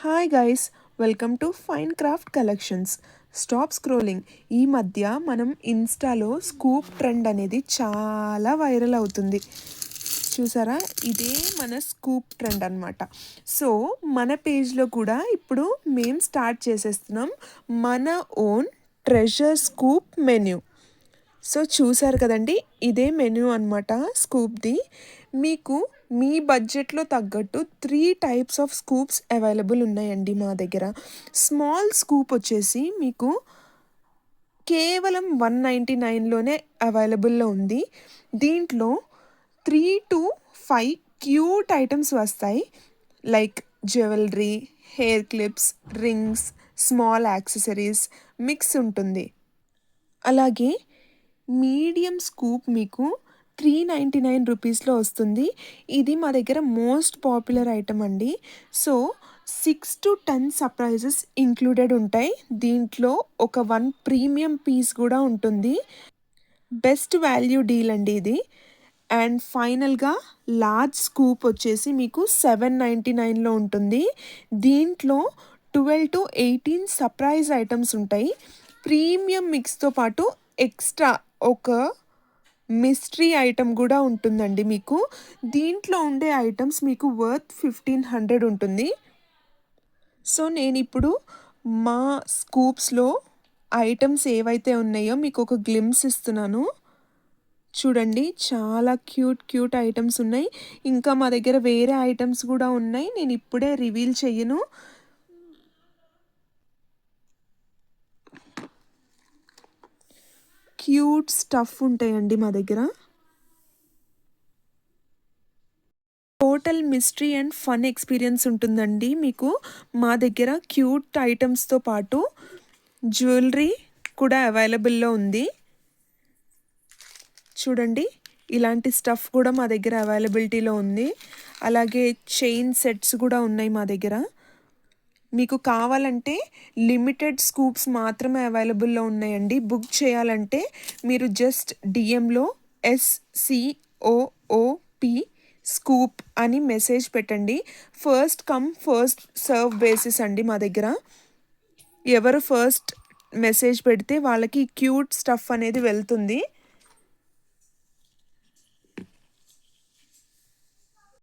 Hi guys, welcome to fine craft collections. Stop scrolling. ఈ మధ్య మనం ఇన్స్టాలో స్కూప్ ట్రెండ్ అనేది చాలా వైరల్ అవుతుంది. చూసారా, ఇదే మన స్కూప్ ట్రెండ్ అనమాట. సో మన పేజ్లో కూడా ఇప్పుడు మేము స్టార్ట్ చేసేస్తున్నాం మన own treasure scoop menu. So చూసారు కదండి, ఇదే మెనూ అనమాట స్కూప్ది. మీకు మీ బడ్జెట్లో తగ్గట్టు 3 టైప్స్ ఆఫ్ స్కూప్స్ అవైలబుల్ ఉన్నాయండి మా దగ్గర. స్మాల్ స్కూప్ వచ్చేసి మీకు కేవలం 199లోనే అవైలబుల్లో ఉంది. దీంట్లో 3 to 5 క్యూట్ ఐటమ్స్ వస్తాయి. Like jewellery, hair clips, rings, small accessories mix ఉంటుంది. అలాగే మీడియం స్కూప్ మీకు 399 రూపీస్లో వస్తుంది. ఇది మా దగ్గర మోస్ట్ పాపులర్ ఐటమ్ అండి. సో 6 to 10 సర్ప్రైజెస్ ఇంక్లూడెడ్ ఉంటాయి. దీంట్లో ఒక 1 ప్రీమియం పీస్ కూడా ఉంటుంది. బెస్ట్ వాల్యూ డీల్ అండి ఇది. అండ్ ఫైనల్గా లార్జ్ స్కూప్ వచ్చేసి మీకు 799లో ఉంటుంది. దీంట్లో 12 to 18 సర్ప్రైజ్ ఐటమ్స్ ఉంటాయి. ప్రీమియం మిక్స్తో పాటు ఎక్స్ట్రా ఒక మిస్టరీ ఐటమ్ కూడా ఉంటుందండి మీకు. దీంట్లో ఉండే ఐటమ్స్ మీకు వర్త్ 1500 ఉంటుంది. సో నేను ఇప్పుడు మా స్కూప్స్లో ఐటమ్స్ ఏవైతే ఉన్నాయో మీకు ఒక గ్లిమ్స్ ఇస్తున్నాను. చూడండి, చాలా క్యూట్ ఐటమ్స్ ఉన్నాయి. ఇంకా మా దగ్గర వేరే ఐటమ్స్ కూడా ఉన్నాయి, నేను ఇప్పుడే రివీల్ చెయ్యను. క్యూట్ స్టఫ్ ఉంటాయండి మా దగ్గర. Total mystery and fun experience ఉంటుందండి మీకు. మా దగ్గర క్యూట్ ఐటమ్స్తో పాటు జ్యువెలరీ కూడా అవైలబుల్లో ఉంది. చూడండి, ఇలాంటి స్టఫ్ కూడా మా దగ్గర అవైలబిలిటీలో ఉంది. అలాగే చైన్ సెట్స్ కూడా ఉన్నాయి మా దగ్గర. మీకు కావాలంటే లిమిటెడ్ స్కూప్స్ మాత్రమే అవైలబుల్లో ఉన్నాయండి. బుక్ చేయాలంటే మీరు జస్ట్ డిఎంలో SCOOP స్కూప్ అని మెసేజ్ పెట్టండి. First come first serve basis అండి మా దగ్గర. ఎవరు ఫస్ట్ మెసేజ్ పెడితే వాళ్ళకి క్యూట్ స్టఫ్ అనేది వెళ్తుంది.